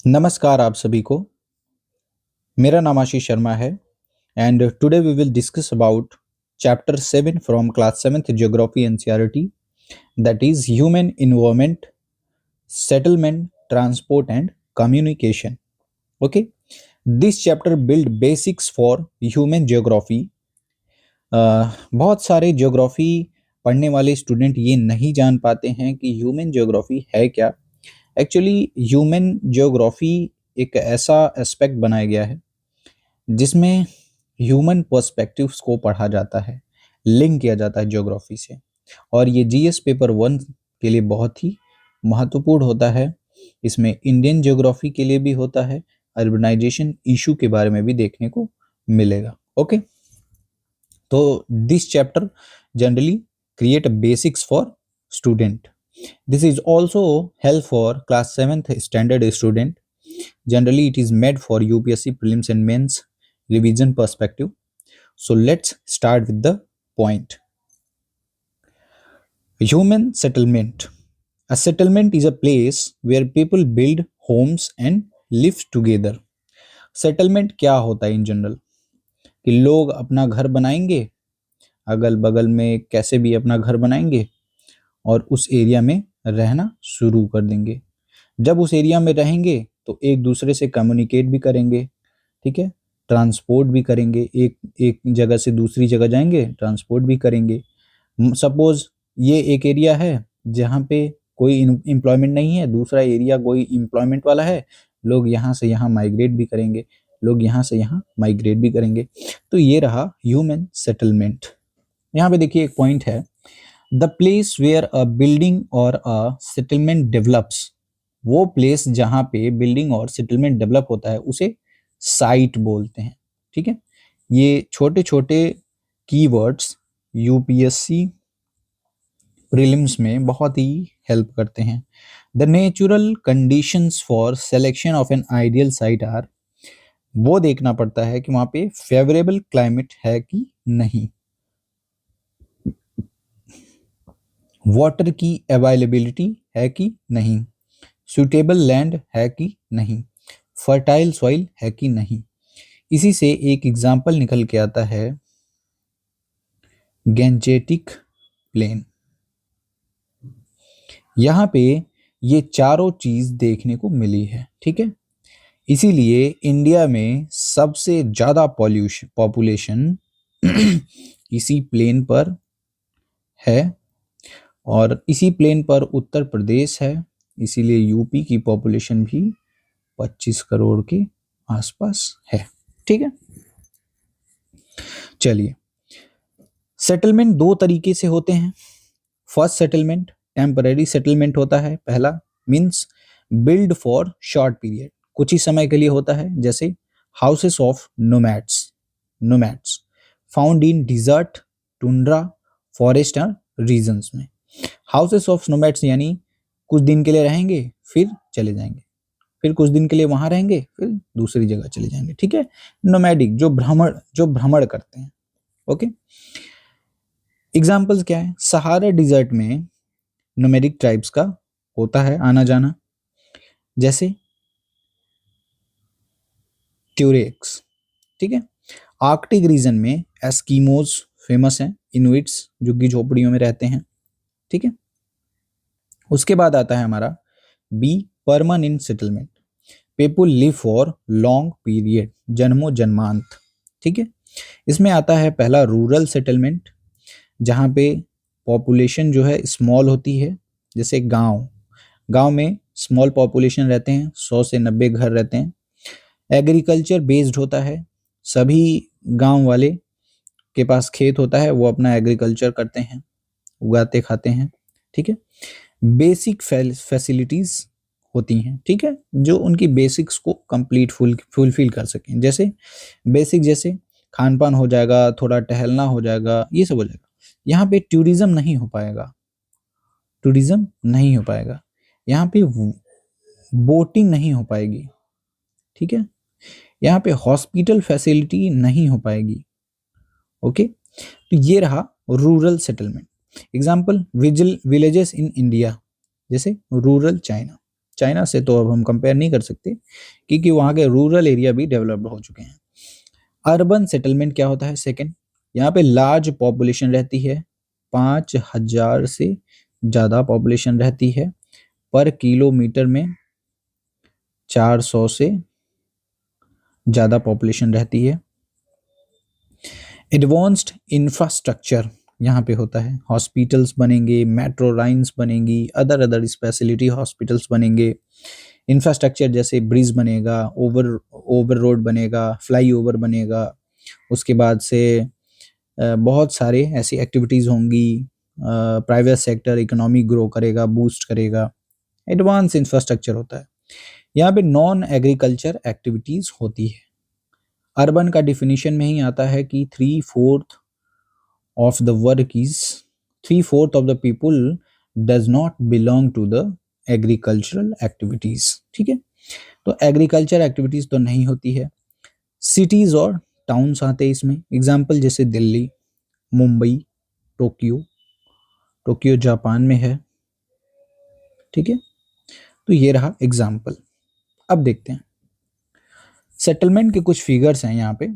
नमस्कार आप सभी को। मेरा नाम आशीष शर्मा है and today we will discuss about chapter 7 from class 7th geography NCERT, that is human environment, settlement, transport and communication. Okay, this chapter build basics for human geography. बहुत सारे geography पढ़ने वाले स्टूडेंट ये नहीं जान पाते हैं कि ह्यूमन ज्योग्राफी है क्या। एक्चुअली ह्यूमन ज्योग्राफी एक ऐसा एस्पेक्ट बनाया गया है जिसमें ह्यूमन पर्सपेक्टिव्स को पढ़ा जाता है, लिंक किया जाता है ज्योग्राफी से। और ये जीएस पेपर 1 के लिए बहुत ही महत्वपूर्ण होता है। इसमें इंडियन ज्योग्राफी के लिए भी होता है, अर्बनाइजेशन इशू के बारे में भी देखने को मिलेगा। ओके, तो this chapter generally create a basics for student. This is also help for class 7th standard student. Generally, it is made for UPSC prelims and mains revision perspective. So let's start with the point. Human settlement. A settlement is a place where people build homes and live together. Settlement क्या होता है in general कि लोग अपना घर बनाएंगे, अगल बगल में कैसे भी अपना घर बनाएंगे और उस एरिया में रहना शुरू कर देंगे। जब उस एरिया में रहेंगे तो एक दूसरे से कम्युनिकेट भी करेंगे, ठीक है, ट्रांसपोर्ट भी करेंगे, एक एक जगह से दूसरी जगह जाएंगे, ट्रांसपोर्ट भी करेंगे। सपोज ये एक एरिया है जहाँ पे कोई एम्प्लॉयमेंट नहीं है, दूसरा एरिया कोई एम्प्लॉयमेंट वाला है, लोग यहाँ से यहाँ माइग्रेट भी करेंगे, लोग यहाँ से यहाँ माइग्रेट भी करेंगे। तो ये रहा ह्यूमन सेटलमेंट। यहाँ पे देखिए एक पॉइंट है, the place where a building और अ सेटलमेंट डेवलप्स। वो प्लेस जहाँ पे बिल्डिंग और सेटलमेंट डेवलप होता है उसे साइट बोलते हैं, ठीक है। ये छोटे छोटे कीवर्ड्स यूपीएससी प्रीलिम्स में बहुत ही हेल्प करते हैं। The natural conditions for selection of an ideal site are, वो देखना पड़ता है कि वहाँ पे फेवरेबल क्लाइमेट है कि नहीं, वाटर की अवेलेबिलिटी है कि नहीं, सुटेबल लैंड है कि नहीं, फर्टाइल सॉइल है कि नहीं। इसी से एक एग्जाम्पल निकल के आता है गैंजेटिक प्लेन। यहाँ पे ये चारों चीज देखने को मिली है, ठीक है। इसीलिए इंडिया में सबसे ज्यादा पॉपुलेशन इसी प्लेन पर है और इसी प्लेन पर उत्तर प्रदेश है, इसीलिए यूपी की पॉपुलेशन भी 25 करोड़ के आसपास है, ठीक है। चलिए, सेटलमेंट दो तरीके से होते हैं। फर्स्ट सेटलमेंट टेम्पररी सेटलमेंट होता है, पहला means build for short period, कुछ ही समय के लिए होता है, जैसे houses of nomads found in desert, tundra, forest और रीजन्स में। हाउसेस ऑफ नोमैड्स यानी कुछ दिन के लिए रहेंगे फिर चले जाएंगे, फिर कुछ दिन के लिए वहां रहेंगे फिर दूसरी जगह चले जाएंगे, ठीक है। नोमैडिक जो भ्रमण करते हैं। ओके, एग्जाम्पल्स क्या है, सहारा डिजर्ट में नोमैडिक ट्राइब्स का होता है आना जाना, जैसे ट्यूरेक्स, ठीक है। आर्कटिक रीजन में एस्किमोज फेमस हैं, इनुइट्स जो कि झोपड़ियों में रहते हैं, ठीक है। उसके बाद आता है हमारा be permanent settlement, people live for long period, जन्मों जन्मांत, ठीक है। इसमें आता है पहला रूरल सेटलमेंट, जहाँ पे पॉपुलेशन जो है स्मॉल होती है, जैसे गांव में स्मॉल पॉपुलेशन रहते हैं, 100 से 90 घर रहते हैं। एग्रीकल्चर बेस्ड होता है, सभी गांव वाले के पास खेत होता है, वो अपना एग्रीकल्चर करते हैं, उगाते खाते हैं, ठीक है। बेसिक फैसिलिटीज होती हैं, ठीक है, जो उनकी बेसिक्स को कंप्लीट फुलफिल कर सकें, जैसे बेसिक जैसे खान पान हो जाएगा, थोड़ा टहलना हो जाएगा, ये सब हो जाएगा। यहाँ पे टूरिज्म नहीं हो पाएगा, यहाँ पे बोटिंग नहीं हो पाएगी, ठीक है। यहाँ पे हॉस्पिटल फैसिलिटी नहीं हो पाएगी। ओके, तो ये रहा rural settlement. Example villages in India, जैसे रूरल चाइना, चाइना से तो अब हम कंपेयर नहीं कर सकते क्योंकि वहाँ के रूरल एरिया भी डेवलप्ड हो चुके हैं। अर्बन सेटलमेंट क्या होता है? सेकंड, यहाँ पे लार्ज पॉपुलेशन रहती है, 5,000 से ज़्यादा पॉपुलेशन रहती है, पर किलोमीटर में 400 से ज़्यादा पॉपुलेशन रहती है। एडवांस्ड इंफ्रास्ट्रक्चर यहाँ पे होता है, हॉस्पिटल्स बनेंगे, मेट्रो लाइन्स बनेंगी, अदर स्पेशलिटी हॉस्पिटल्स बनेंगे। इंफ्रास्ट्रक्चर जैसे ब्रिज बनेगा, ओवर रोड बनेगा, फ्लाई ओवर बनेगा, उसके बाद से बहुत सारे ऐसी एक्टिविटीज़ होंगी। प्राइवेट सेक्टर इकोनॉमी ग्रो करेगा, बूस्ट करेगा। एडवांस इंफ्रास्ट्रक्चर होता है। यहाँ पे नॉन एग्रीकल्चर एक्टिविटीज़ होती है। अर्बन का डिफिनीशन में ही आता है कि 3/4 of the work is 3/4 of the people does not belong to the agricultural activities। ठीक है, तो एग्रीकल्चर एक्टिविटीज तो नहीं होती है। सिटीज और टाउन्स आते हैं इसमें, एग्जाम्पल जैसे Delhi, Mumbai, Tokyo. Tokyo Japan में है, ठीक है। तो ये रहा एग्जाम्पल। अब देखते हैं सेटलमेंट के कुछ फिगर्स हैं यहाँ पे।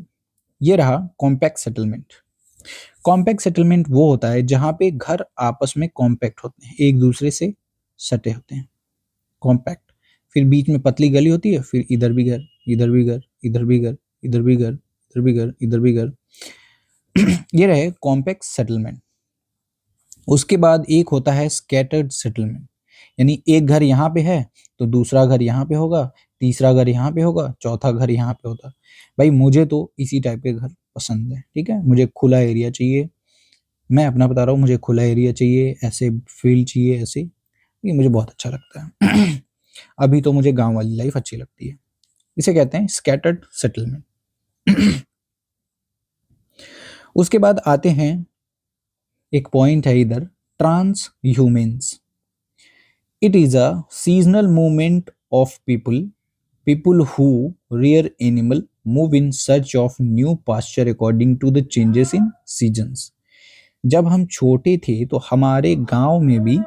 ये रहा कॉम्पैक्ट सेटलमेंट। कॉम्पैक्ट सेटलमेंट वो होता है जहां पे घर आपस में कॉम्पैक्ट होते हैं, एक दूसरे से सटे होते हैं, कॉम्पैक्ट। फिर बीच में पतली गली होती है, फिर इधर भी घर, इधर भी घर, इधर भी घर, इधर भी घर, इधर भी घर, इधर भी घर। ये रहे कॉम्पैक्ट सेटलमेंट। उसके बाद एक होता है स्कैटर्ड सेटलमेंट, यानी एक घर यहाँ पे है तो दूसरा घर यहाँ पे होगा, तीसरा घर यहाँ पे होगा, चौथा घर यहाँ पे होता। भाई मुझे तो इसी टाइप के घर पसंद है, ठीक है। मुझे खुला एरिया चाहिए, मैं अपना बता रहा हूँ, मुझे खुला एरिया चाहिए, ऐसे फील्ड चाहिए, ऐसे, ये मुझे बहुत अच्छा लगता है। अभी तो मुझे गांव वाली लाइफ अच्छी लगती है। इसे कहते हैं स्कैटर्ड सेटलमेंट। उसके बाद आते हैं, एक पॉइंट है इधर, transhumance. It is a seasonal movement of people who rear animal move in search of new pasture according to the changes in seasons। जब हम छोटे थे तो हमारे गांव में भी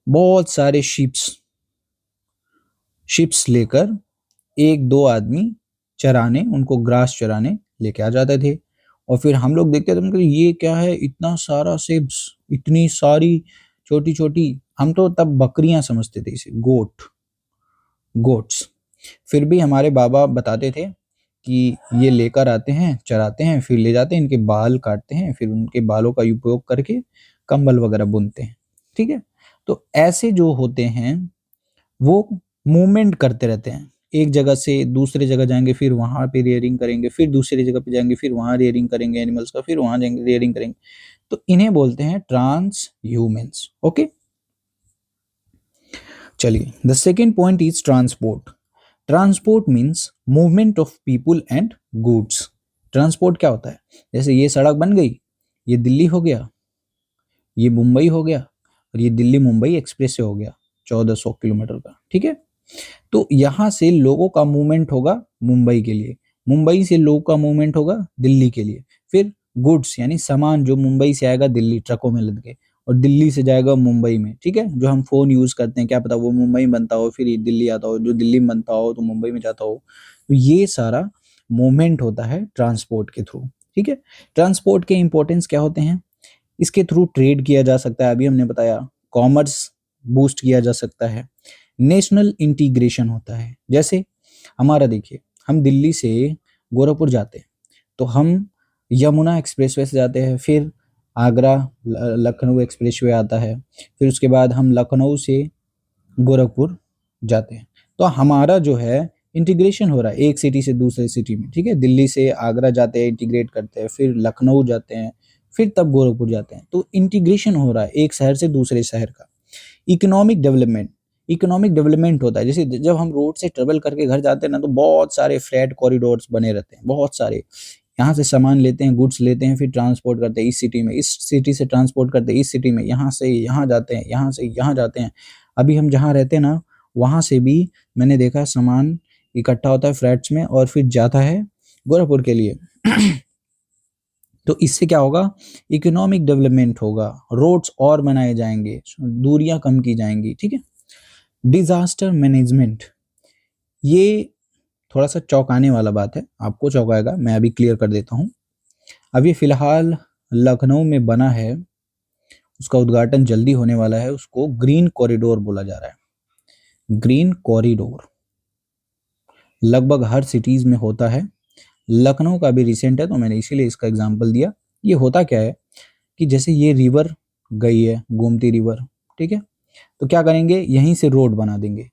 बहुत सारे शिप्स लेकर एक दो आदमी चराने, उनको ग्रास चराने लेके आ जाते थे। और फिर हम लोग देखते थे, मतलब ये क्या है, इतना सारा शिप्स, इतनी सारी छोटी छोटी, हम तो तब बकरियां समझते थे इसे, गोट्स। फिर भी हमारे बाबा बताते थे कि ये लेकर आते हैं, चराते हैं, फिर ले जाते हैं, इनके बाल काटते हैं, फिर उनके बालों का उपयोग करके कंबल वगैरह बुनते हैं, ठीक है। तो ऐसे जो होते हैं वो मूवमेंट करते रहते हैं, एक जगह से दूसरे जगह जाएंगे, फिर वहां पे रेयरिंग करेंगे, फिर दूसरी जगह पे जाएंगे, फिर वहां रेयरिंग करेंगे एनिमल्स का, फिर वहां जाएंगे रेयरिंग करेंगे। तो इन्हें बोलते हैं ट्रांस ह्यूमेंस। ओके, चलिए, the second point is transport. Transport means movement of people and goods. Transport क्या होता है? जैसे ये सड़क बन गई, ये दिल्ली हो गया, ये मुंबई हो गया, और ये दिल्ली मुंबई एक्सप्रेस से हो गया 1400 किलोमीटर का, ठीक है। तो यहाँ से लोगों का मूवमेंट होगा मुंबई के लिए, मुंबई से लोगों का मूवमेंट होगा दिल्ली के लिए, फिर गुड्स यानी सामान जो मुंबई से आएगा दिल्ली ट्रकों में लद के, और दिल्ली से जाएगा मुंबई में, ठीक है। जो हम फोन यूज करते हैं, क्या पता वो मुंबई में बनता हो, फिर ये दिल्ली आता हो, जो दिल्ली में बनता हो तो मुंबई में जाता हो। तो ये सारा मूवमेंट होता है ट्रांसपोर्ट के थ्रू, ठीक है। ट्रांसपोर्ट के इंपॉर्टेंस क्या होते हैं? इसके थ्रू ट्रेड किया जा सकता है, अभी हमने बताया, कॉमर्स बूस्ट किया जा सकता है, नेशनल इंटीग्रेशन होता है। जैसे हमारा देखिए, हम दिल्ली से गोरखपुर जाते हैं तो हम यमुना एक्सप्रेसवे से जाते हैं, फिर आगरा लखनऊ एक्सप्रेसवे आता है, फिर उसके बाद हम लखनऊ से गोरखपुर जाते हैं। तो हमारा जो है इंटीग्रेशन हो रहा है एक सिटी से दूसरे सिटी में, ठीक है। दिल्ली से आगरा जाते हैं, इंटीग्रेट करते हैं, फिर लखनऊ जाते हैं, फिर तब गोरखपुर जाते हैं। तो इंटीग्रेशन हो रहा है एक शहर से दूसरे शहर का। इकोनॉमिक डेवलपमेंट होता है, जैसे जब हम रोड से ट्रेवल करके घर जाते हैं ना, तो बहुत सारे फ्लैट कॉरिडोर्स बने रहते हैं, बहुत सारे। यहाँ से सामान लेते हैं, गुड्स लेते हैं, फिर ट्रांसपोर्ट करते हैं इस सिटी में, इस सिटी से ट्रांसपोर्ट करते हैं इस सिटी में, यहाँ से यहाँ जाते हैं, यहाँ से यहाँ जाते हैं। अभी हम जहाँ रहते हैं ना, वहाँ से भी मैंने देखा सामान इकट्ठा होता है फ्लैट्स में और फिर जाता है गोरखपुर के लिए। तो इससे क्या होगा? इकोनॉमिक डेवलपमेंट होगा, रोड्स और बनाए जाएंगे, दूरियां कम की जाएंगी, ठीक है। डिजास्टर मैनेजमेंट, ये थोड़ा सा चौंकाने वाला बात है, आपको चौंकाएगा, मैं अभी क्लियर कर देता हूँ। अब ये फिलहाल लखनऊ में बना है, उसका उद्घाटन जल्दी होने वाला है, उसको ग्रीन कॉरिडोर बोला जा रहा है। ग्रीन कॉरिडोर लगभग हर सिटीज में होता है, लखनऊ का भी रिसेंट है तो मैंने इसीलिए इसका एग्जांपल दिया। ये होता क्या है कि जैसे ये रिवर गई है, गोमती रिवर, ठीक है, तो क्या करेंगे, यहीं से रोड बना देंगे,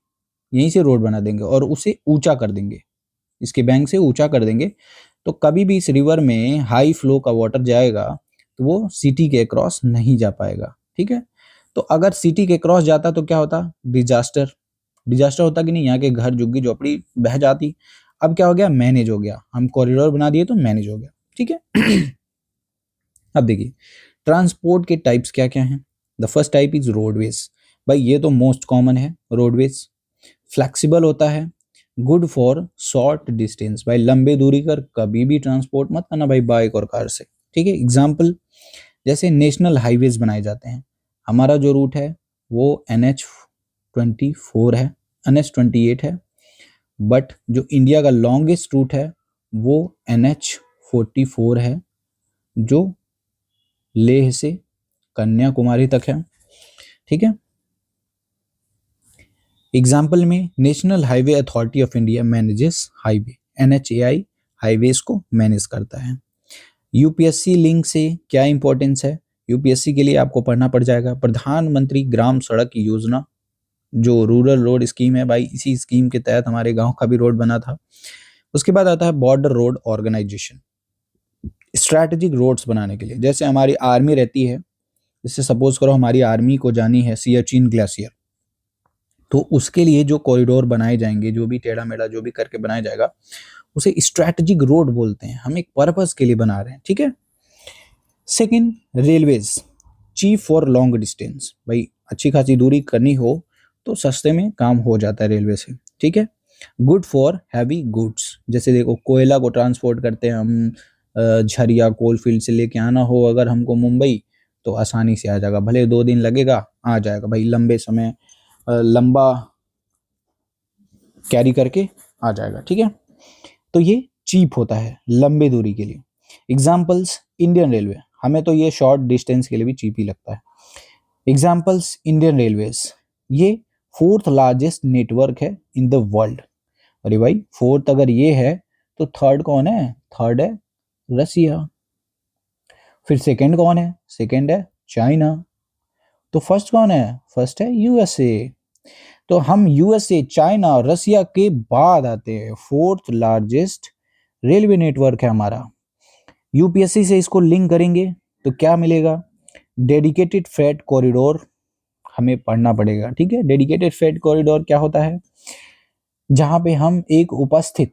यहीं से रोड बना देंगे और उसे ऊंचा कर देंगे, इसके बैंक से ऊंचा कर देंगे। तो कभी भी इस रिवर में हाई फ्लो का वाटर जाएगा तो वो सिटी के क्रॉस नहीं जा पाएगा, ठीक है। तो अगर सिटी के क्रॉस जाता तो क्या होता, डिजास्टर, डिजास्टर होता कि नहीं, यहाँ के घर झुग्गी झोपड़ी बह जाती। अब क्या हो गया, मैनेज हो गया, हम कॉरिडोर बना दिए तो मैनेज हो गया, ठीक है। अब देखिए ट्रांसपोर्ट के टाइप्स क्या क्या हैं। The first type is roadways, भाई ये तो मोस्ट कॉमन है रोडवेज। फ्लेक्सिबल होता है, गुड फॉर शॉर्ट डिस्टेंस, भाई लंबे दूरी कर कभी भी ट्रांसपोर्ट मत करना भाई बाइक और कार से, ठीक है। एग्जाम्पल जैसे नेशनल हाईवेज बनाए जाते हैं, हमारा जो रूट है वो NH 24 है, NH 28 है, बट जो इंडिया का लॉन्गेस्ट रूट है वो NH 44 है, जो लेह से कन्याकुमारी तक है, ठीक है। एग्जाम्पल में national highway authority of India manages highway, NHAI highways को मैनेज करता है। यूपीएससी लिंक से क्या इंपॉर्टेंस है, यूपीएससी के लिए आपको पढ़ना पड़ जाएगा प्रधानमंत्री ग्राम सड़क योजना, जो रूरल रोड स्कीम है, भाई इसी स्कीम के तहत हमारे गांव का भी रोड बना था। उसके बाद आता है border road organisation, strategic roads बनाने के लिए, जैसे हमारी आर्मी रहती है, जैसे सपोज करो हमारी आर्मी को जानी है सियाचिन ग्लेशियर, तो उसके लिए जो कॉरिडोर बनाए जाएंगे, जो भी टेढ़ा मेढ़ा जो भी करके बनाया जाएगा, उसे स्ट्रैटेजिक रोड बोलते हैं, हम एक पर्पस के लिए बना रहे हैं, ठीक है। Second railways, cheap for long distance, भाई अच्छी खासी दूरी करनी हो तो सस्ते में काम हो जाता है रेलवे से, ठीक है। गुड फॉर हैवी गुड्स, जैसे देखो कोयला को ट्रांसपोर्ट करते हैं हम, झरिया कोल फील्ड से लेके आना हो अगर हमको मुंबई, तो आसानी से आ जाएगा, भले 2 दिन लगेगा, आ जाएगा भाई, लंबे समय लंबा कैरी करके आ जाएगा, ठीक है। तो ये चीप होता है लंबे दूरी के लिए। एग्जाम्पल्स इंडियन रेलवे, हमें तो ये शॉर्ट डिस्टेंस के लिए भी चीप ही लगता है। एग्जाम्पल्स इंडियन रेलवेज, ये फोर्थ लार्जेस्ट नेटवर्क है इन द वर्ल्ड। अरे भाई फोर्थ अगर ये है तो थर्ड कौन है, थर्ड है रसिया। फिर सेकंड कौन है, सेकंड है चाइना। तो फर्स्ट कौन है, फर्स्ट है यूएसए। तो हम यूएसए, चाइना और रसिया के बाद आते हैं, फोर्थ लार्जेस्ट रेलवे नेटवर्क है हमारा। यूपीएससी से इसको लिंक करेंगे तो क्या मिलेगा, डेडिकेटेड फ्रेट कॉरिडोर हमें पढ़ना पड़ेगा, ठीक है। डेडिकेटेड फ्रेट कॉरिडोर क्या होता है, जहां पे हम एक उपस्थित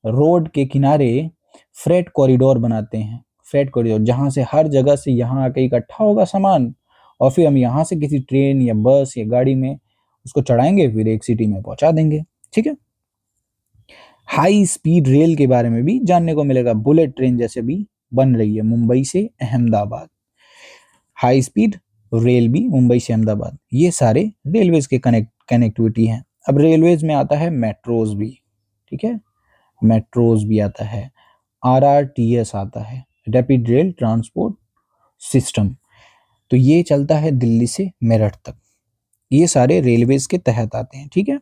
रोड के किनारे फ्रेट कॉरिडोर बनाते हैं। फ्रेट कॉरिडोर जहां से हर जगह से यहाँ आके इकट्ठा होगा सामान, और फिर हम यहाँ से किसी ट्रेन या बस या गाड़ी में उसको चढ़ाएंगे, फिर एक सिटी में पहुंचा देंगे, ठीक है। हाई स्पीड रेल के बारे में भी जानने को मिलेगा, बुलेट ट्रेन जैसे भी बन रही है मुंबई से अहमदाबाद, हाई स्पीड रेल भी मुंबई से अहमदाबाद, ये सारे रेलवेज के कनेक्टिविटी हैं। अब रेलवेज में आता है मेट्रोज भी, ठीक है, मेट्रोज भी आता है, RRTS आता है, रैपिड रेल ट्रांसपोर्ट सिस्टम, तो ये चलता है दिल्ली से मेरठ तक, ये सारे रेलवेज के तहत आते हैं, ठीक है।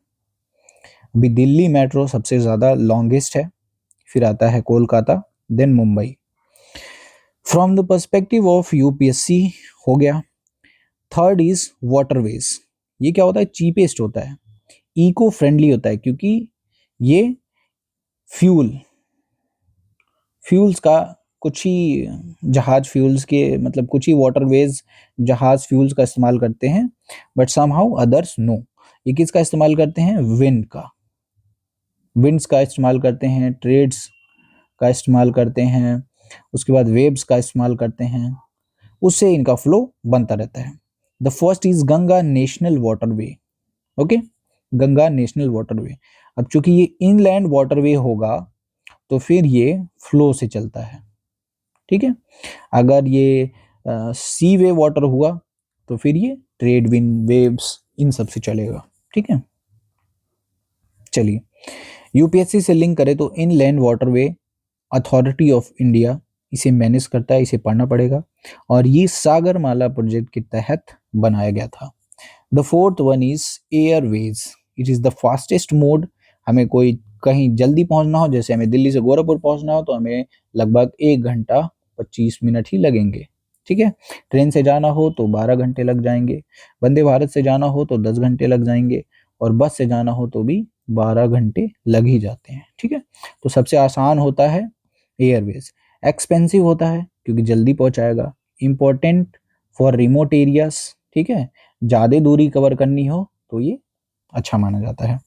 अभी दिल्ली मेट्रो सबसे ज़्यादा लॉन्गेस्ट है, फिर आता है Kolkata, then Mumbai. From the perspective of UPSC हो गया। थर्ड इज वाटरवेज, ये क्या होता है, चीपेस्ट होता है, इको फ्रेंडली होता है, क्योंकि ये फ्यूल्स का कुछ ही जहाज फ्यूल्स के मतलब कुछ ही वाटरवेज जहाज फ्यूल्स का इस्तेमाल करते हैं, बट समहाउ अदर्स नो। ये किसका इस्तेमाल करते हैं, विंड्स का इस्तेमाल करते हैं, ट्रेड्स का इस्तेमाल करते हैं, उसके बाद वेव्स का इस्तेमाल करते हैं, उससे इनका फ्लो बनता रहता है। The first is Ganga national waterway, okay, Ganga national waterway. अब चूंकि ये इनलैंड वाटरवे होगा तो फिर ये फ्लो से चलता है, ठीक है। अगर ये सी वे वाटर हुआ तो फिर ये ट्रेड विंड वेव्स इन सब से चलेगा, ठीक है। चलिए, यूपीएससी से लिंक करें तो inland waterway authority of India इसे मैनेज करता है, इसे पढ़ना पड़ेगा, और ये सागरमाला प्रोजेक्ट के तहत बनाया गया था। The fourth one is Airways, it is the fastest mode. हमें कोई कहीं जल्दी पहुंचना हो, जैसे हमें दिल्ली से गोरखपुर पहुंचना हो तो हमें लगभग 1 घंटा 25 मिनट ही लगेंगे, ठीक है। ट्रेन से जाना हो तो 12 घंटे लग जाएंगे, वंदे भारत से जाना हो तो 10 घंटे लग जाएंगे, और बस से जाना हो तो भी 12 घंटे लग ही जाते हैं, ठीक है। तो सबसे आसान होता है एयरवेज। एक्सपेंसिव होता है क्योंकि जल्दी पहुंचाएगा। इम्पोर्टेंट फॉर रिमोट एरियाज, ठीक है, ज़्यादा दूरी कवर करनी हो तो ये अच्छा माना जाता है।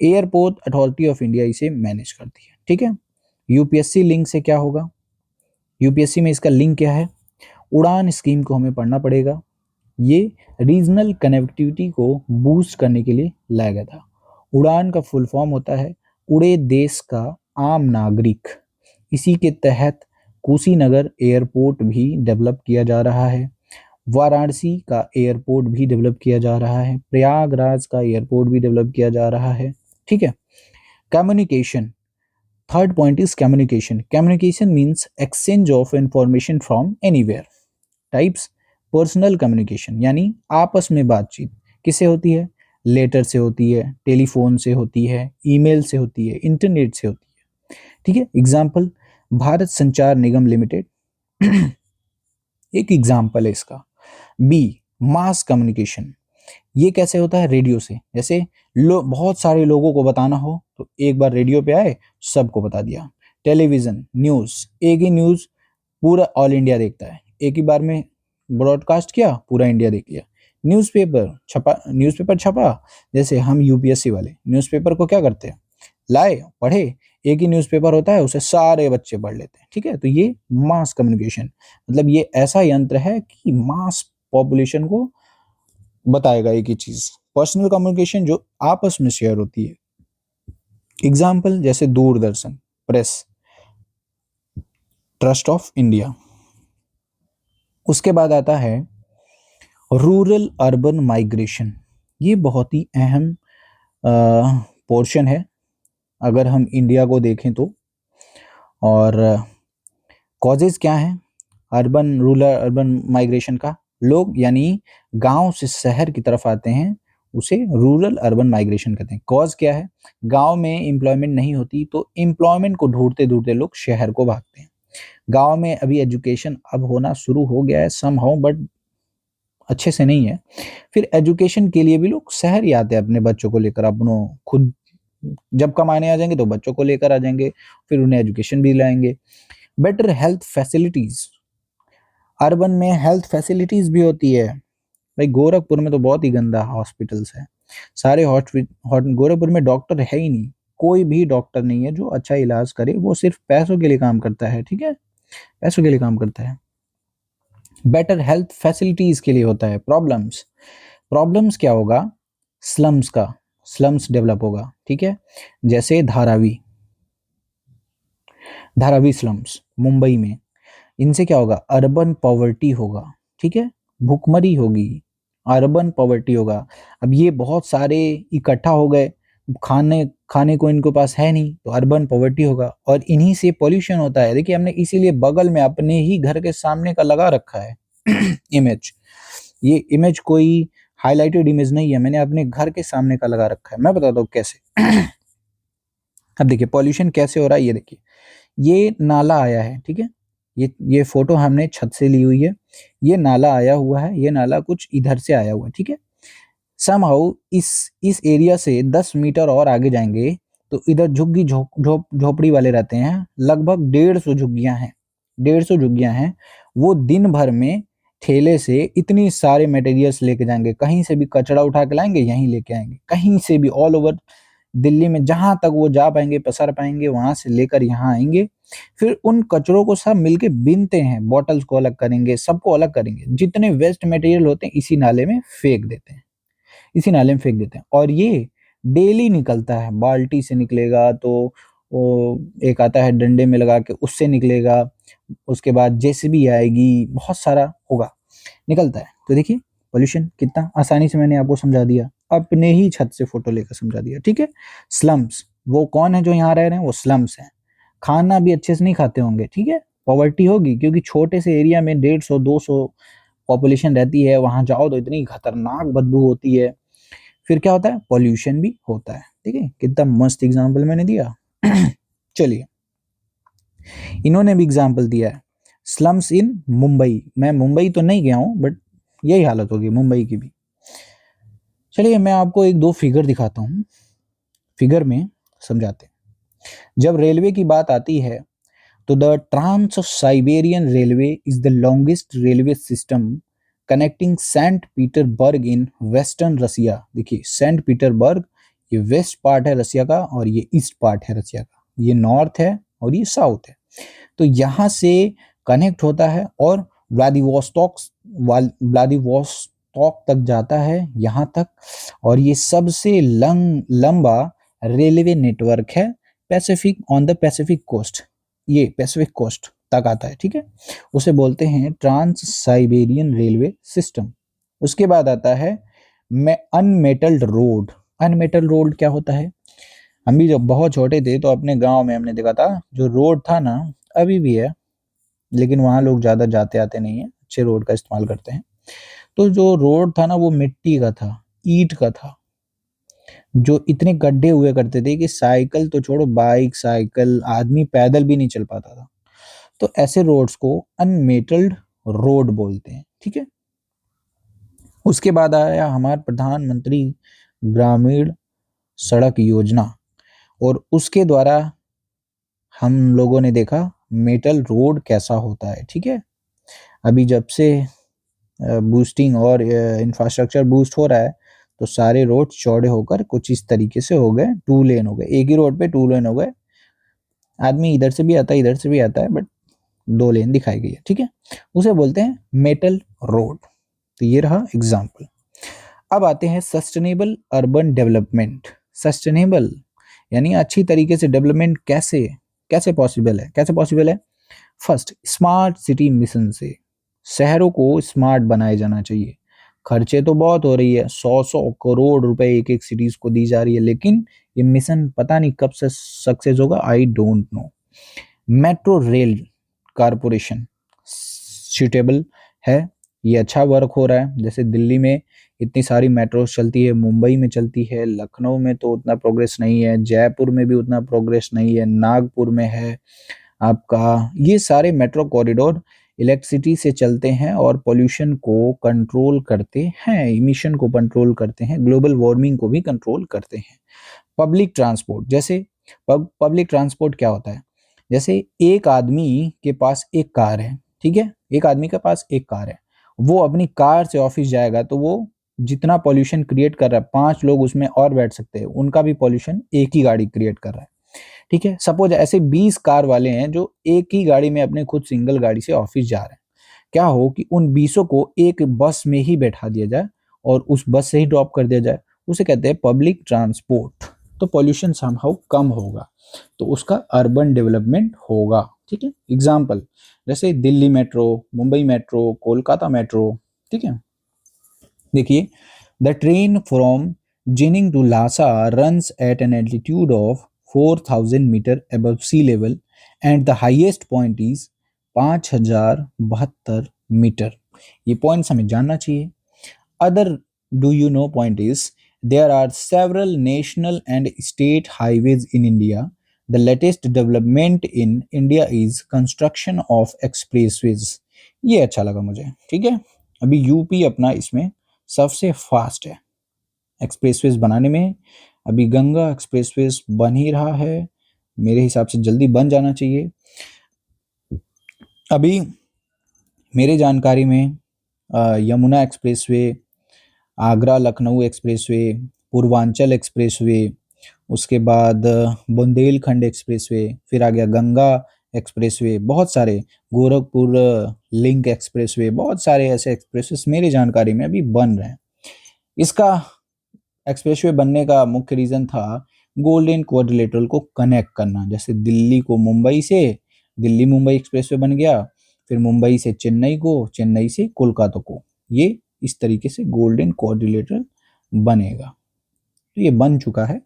एयरपोर्ट अथॉरिटी ऑफ इंडिया इसे मैनेज करती है, ठीक है। यूपीएससी लिंक से क्या होगा, यूपीएससी में इसका लिंक क्या है, उड़ान स्कीम को हमें पढ़ना पड़ेगा। ये रीजनल कनेक्टिविटी को बूस्ट करने के लिए लाया गया था। उड़ान का फुल फॉर्म होता है उड़े देश का आम नागरिक। इसी के तहत कुशीनगर एयरपोर्ट भी डेवलप किया जा रहा है, वाराणसी का एयरपोर्ट भी डेवलप किया जा रहा है, प्रयागराज का एयरपोर्ट भी डेवलप किया जा रहा है, ठीक है। Communication, third point is communication. Communication means exchange of information from anywhere. Types, personal communication यानी आपस में बातचीत किससे होती है, लेटर से होती है, टेलीफोन से होती है, ईमेल से होती है, इंटरनेट से होती है, ठीक है। एग्जाम्पल, भारत संचार निगम लिमिटेड एक एग्जाम्पल है इसका। बी, मास कम्युनिकेशन, ये कैसे होता है, रेडियो से। जैसे बहुत सारे लोगों को बताना हो तो एक बार रेडियो पे आए, सबको बता दिया। टेलीविजन, न्यूज़, एक ही न्यूज़ पूरा ऑल इंडिया देखता है, एक ही बार में ब्रॉडकास्ट किया, पूरा इंडिया देख लिया। न्यूज़पेपर छपा, जैसे हम यूपीएससी वाले न्यूज़पेपर को क्या करते हैं, लाए पढ़े, एक ही न्यूज़पेपर होता है, उसे सारे बच्चे पढ़ लेते हैं, ठीक है। तो ये मास कम्युनिकेशन, मतलब ये ऐसा यंत्र है कि मास पॉपुलेशन को बताएगा एक ही चीज। पर्सनल कम्युनिकेशन जो आपस में शेयर होती है। एग्जाम्पल जैसे Doordarshan, press, trust of India. उसके बाद आता है रूरल अर्बन माइग्रेशन। ये बहुत ही अहम पोर्शन है अगर हम इंडिया को देखें तो। और कॉजेज क्या हैं अर्बन रूरल अर्बन माइग्रेशन का, लोग यानी गांव से शहर की तरफ आते हैं, उसे रूरल अर्बन माइग्रेशन कहते हैं। कॉज क्या है, गांव में एम्प्लॉयमेंट नहीं होती तो एम्प्लॉयमेंट को ढूंढते ढूंढते लोग शहर को भागते हैं। गांव में अभी एजुकेशन अब होना शुरू हो गया है समहाउ, बट अच्छे से नहीं है। फिर एजुकेशन के लिए भी लोग शहर ही आते हैं अपने बच्चों को लेकर, अपनों खुद जब कमाने आ जाएंगे तो बच्चों को लेकर आ जाएंगे, फिर उन्हें एजुकेशन भी लाएंगे। बेटर हेल्थ फैसिलिटीज, अर्बन में हेल्थ फैसिलिटीज भी होती है। भाई गोरखपुर में तो बहुत ही गंदा हॉस्पिटल्स है, सारे हॉस्पिटल गोरखपुर में डॉक्टर है ही नहीं, कोई भी डॉक्टर नहीं है जो अच्छा इलाज करे, वो सिर्फ पैसों के लिए काम करता है, ठीक है, पैसों के लिए काम करता है। बेटर हेल्थ फैसिलिटीज के लिए होता है। प्रॉब्लम्स, प्रॉब्लम्स क्या होगा, स्लम्स का, स्लम्स डेवलप होगा, ठीक है। जैसे धारावी, धारावी स्लम्स मुंबई में, इनसे क्या होगा, अर्बन पॉवर्टी होगा, ठीक है, भुखमरी होगी, अर्बन पॉवर्टी होगा। अब ये बहुत सारे इकट्ठा हो गए, खाने खाने को इनके पास है नहीं तो अर्बन पॉवर्टी होगा, और इन्हीं से पॉल्यूशन होता है। देखिए हमने इसीलिए बगल में अपने ही घर के सामने का लगा रखा है इमेज। ये इमेज कोई हाईलाइटेड इमेज नहीं है, मैंने अपने घर के सामने का लगा रखा है, मैं बताता हूँ कैसे। अब देखिए पॉल्यूशन कैसे हो रहा है, ये देखिए, ये नाला आया है, ठीक है, ये फोटो हमने छत से ली हुई है, ये नाला आया हुआ है, ये नाला कुछ इधर से आया हुआ है, ठीक है। समहाउ इस एरिया से 10 मीटर और आगे जाएंगे तो इधर झुग्गी झोपड़ी वाले रहते हैं, लगभग 150 झुग्गियां हैं, 150 झुग्गियां हैं। वो दिन भर में ठेले से इतनी सारे मटेरियल्स लेके जाएंगे, कहीं से भी कचरा उठा के लाएंगे, यहीं लेके आएंगे, कहीं से भी ऑल ओवर दिल्ली में जहां तक वो जा पाएंगे पसर पाएंगे, वहां से लेकर यहाँ आएंगे। फिर उन कचरों को सब मिलके बीनते हैं, बॉटल्स को अलग करेंगे, सबको अलग करेंगे, जितने वेस्ट मटेरियल होते हैं इसी नाले में फेंक देते हैं, इसी नाले में फेंक देते हैं। और ये डेली निकलता है, बाल्टी से निकलेगा तो वो एक आता है डंडे में लगा के, उससे निकलेगा, उसके बाद जेसीबी आएगी, बहुत सारा होगा, निकलता है। तो देखिए पोल्यूशन कितना आसानी से मैंने आपको समझा दिया, अपने ही छत से फोटो लेकर समझा दिया, ठीक है। स्लम्स, वो कौन है जो यहाँ रह रहे हैं, वो स्लम्स हैं। खाना भी अच्छे से नहीं खाते होंगे, ठीक है, पॉवर्टी होगी, क्योंकि छोटे से एरिया में 150-200 पॉपुलेशन रहती है, वहां जाओ तो इतनी खतरनाक बदबू होती है। फिर क्या होता है, पॉल्यूशन भी होता है, ठीक है। कितना मस्त एग्जाम्पल मैंने दिया। चलिए, इन्होंने भी एग्जाम्पल दिया है, स्लम्स इन मुंबई। मैं मुंबई तो नहीं गया हूं, बट यही हालत होगी मुंबई की भी। चलिए, मैं आपको एक दो फिगर दिखाता हूं, फिगर में समझाते हैं। जब रेलवे की बात आती है तो the trans Siberian railway is the longest railway system connecting Saint Petersburg in western Russia. देखिए, सेंट पीटरबर्ग ये वेस्ट पार्ट है रसिया का, और ये ईस्ट पार्ट है रसिया का, ये नॉर्थ है और ये साउथ है। तो यहाँ से कनेक्ट होता है और व्लादिवोस्टॉक तक जाता है, यहाँ तक। और ये सबसे लंबा रेलवे नेटवर्क है Pacific, on the Pacific coast, ये पैसिफिक कोस्ट तक आता है, ठीक है। उसे बोलते हैं ट्रांस साइबेरियन रेलवे सिस्टम। उसके बाद आता है अनमेटल्ड रोड। अनमेटल्ड रोड क्या होता है, हम भी जब बहुत छोटे थे तो अपने गांव में हमने देखा था, जो रोड था ना, अभी भी है, लेकिन वहां लोग ज्यादा जाते आते नहीं है, अच्छे रोड का इस्तेमाल करते हैं। तो जो रोड था ना, वो मिट्टी का था, ईंट का था, जो इतने गड्ढे हुए करते थे कि साइकिल तो छोड़ो, बाइक, साइकिल, आदमी पैदल भी नहीं चल पाता था। तो ऐसे रोड्स को अनमेटल्ड रोड बोलते हैं, ठीक है। उसके बाद आया हमारा प्रधानमंत्री ग्रामीण सड़क योजना, और उसके द्वारा हम लोगों ने देखा मेटल रोड कैसा होता है, ठीक है। अभी जब से बूस्टिंग और इंफ्रास्ट्रक्चर बूस्ट हो रहा है, तो सारे रोड चौड़े होकर कुछ इस तरीके से हो गए, 2 लेन हो गए, एक ही रोड पे 2 लेन हो गए। आदमी इधर से भी आता है, इधर से भी आता है, बट 2 लेन दिखाई गई है, ठीक है। उसे बोलते हैं मेटल रोड। तो ये रहा एग्जाम्पल। अब आते हैं सस्टेनेबल अर्बन डेवलपमेंट। सस्टेनेबल यानी अच्छी तरीके से डेवलपमेंट कैसे कैसे पॉसिबल है, कैसे पॉसिबल है। फर्स्ट, स्मार्ट सिटी मिशन से शहरों को स्मार्ट बनाया जाना चाहिए। खर्चे तो बहुत हो रही है, 100-100 करोड़ रुपए एक एक सिटीज को दी जा रही है, लेकिन ये मिशन पता नहीं कब से सक्सेस होगा, I don't know. Metro rail corporation suitable है, ये अच्छा वर्क हो रहा है। जैसे दिल्ली में इतनी सारी मेट्रो चलती है, मुंबई में चलती है, लखनऊ में तो उतना प्रोग्रेस नहीं है, जयपुर में भी उतना प्रोग्रेस नहीं है, नागपुर में है आपका। ये सारे मेट्रो कॉरिडोर इलेक्ट्रिसिटी से चलते हैं और पोल्यूशन को कंट्रोल करते हैं, इमिशन को कंट्रोल करते हैं, ग्लोबल वार्मिंग को भी कंट्रोल करते हैं। पब्लिक ट्रांसपोर्ट, जैसे पब्लिक ट्रांसपोर्ट क्या होता है, जैसे एक आदमी के पास एक कार है, ठीक है, एक आदमी के पास एक कार है, वो अपनी कार से ऑफिस जाएगा तो वो जितना पॉल्यूशन क्रिएट कर रहा है, 5 लोग उसमें और बैठ सकते हैं, उनका भी पॉल्यूशन एक ही गाड़ी क्रिएट कर रहा है, ठीक है। सपोज ऐसे 20 कार वाले हैं जो एक ही गाड़ी में अपने खुद सिंगल गाड़ी से ऑफिस जा रहे हैं। क्या हो कि उन 20 को एक बस में ही बैठा दिया जाए और उस बस से ही ड्रॉप कर दिया जाए, उसे कहते हैं पब्लिक ट्रांसपोर्ट। तो पॉल्यूशन समहाउ कम होगा, तो उसका अर्बन डेवलपमेंट होगा, ठीक है। एग्जाम्पल, जैसे Delhi metro, Mumbai metro, Kolkata metro, ठीक है। देखिए, the train from Xining to Lhasa runs at an altitude of 4000 metre above sea level and the highest point is 5072 metre. ये पॉइंट्स हमें जानना चाहिए। Other do you know point is there are several national and state highways in India. The latest development in India is construction of expressways. ये अच्छा लगा मुझे, ठीक है। अभी यूपी अपना इसमें सबसे फास्ट है एक्सप्रेसवेज बनाने में। अभी गंगा एक्सप्रेसवेज बन ही रहा है, मेरे हिसाब से जल्दी बन जाना चाहिए। अभी मेरे जानकारी में Yamuna expressway, Agra Lucknow expressway, Purvanchal expressway, उसके बाद बुंदेलखंड एक्सप्रेसवे, फिर आ गया गंगा एक्सप्रेसवे, बहुत सारे, गोरखपुर लिंक एक्सप्रेसवे, बहुत सारे ऐसे एक्सप्रेसवे मेरी जानकारी में अभी बन रहे हैं। इसका एक्सप्रेसवे बनने का मुख्य रीजन था गोल्डन क्वाड्रिलेटरल को कनेक्ट करना। जैसे दिल्ली को मुंबई से, दिल्ली मुंबई एक्सप्रेसवे बन गया, फिर मुंबई से चेन्नई को, चेन्नई से कोलकाता को, ये इस तरीके से गोल्डन क्वाड्रिलेटरल बनेगा। तो ये बन चुका है,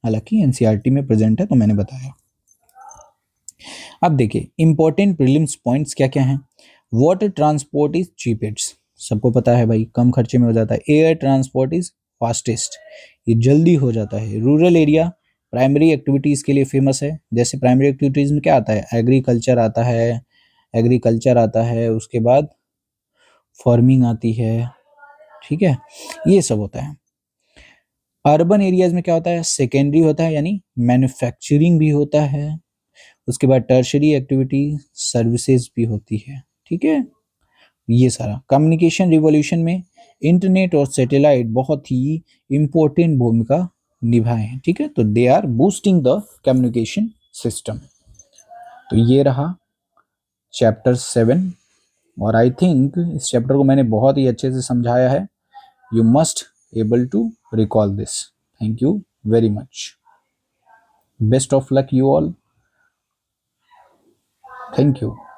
हालांकि एनसीईआरटी में प्रेजेंट है, तो मैंने बताया। अब देखिए इंपॉर्टेंट प्रीलिम्स पॉइंट्स क्या क्या हैं। वाटर ट्रांसपोर्ट इज चीपेस्ट, सबको पता है भाई, कम खर्चे में हो जाता है। एयर ट्रांसपोर्ट इज फास्टेस्ट, ये जल्दी हो जाता है। रूरल एरिया प्राइमरी एक्टिविटीज़ के लिए फेमस है। जैसे प्राइमरी एक्टिविटीज़ में क्या आता है, एग्रीकल्चर आता है, उसके बाद फार्मिंग आती है, ठीक है, ये सब होता है। अर्बन एरियाज में क्या होता है, सेकेंडरी होता है, यानी मैन्युफैक्चरिंग भी होता है। उसके बाद टर्शरी एक्टिविटी सर्विसेज भी होती है, ठीक है। ये सारा कम्युनिकेशन रिवॉल्यूशन में इंटरनेट और सैटेलाइट बहुत ही इंपॉर्टेंट भूमिका निभाए हैं, ठीक है। तो they are boosting the communication system. तो ये रहा चैप्टर 7, और आई थिंक इस चैप्टर को मैंने बहुत ही अच्छे से समझाया है। You must able to recall this. Thank you very much. Best of luck you all. Thank you.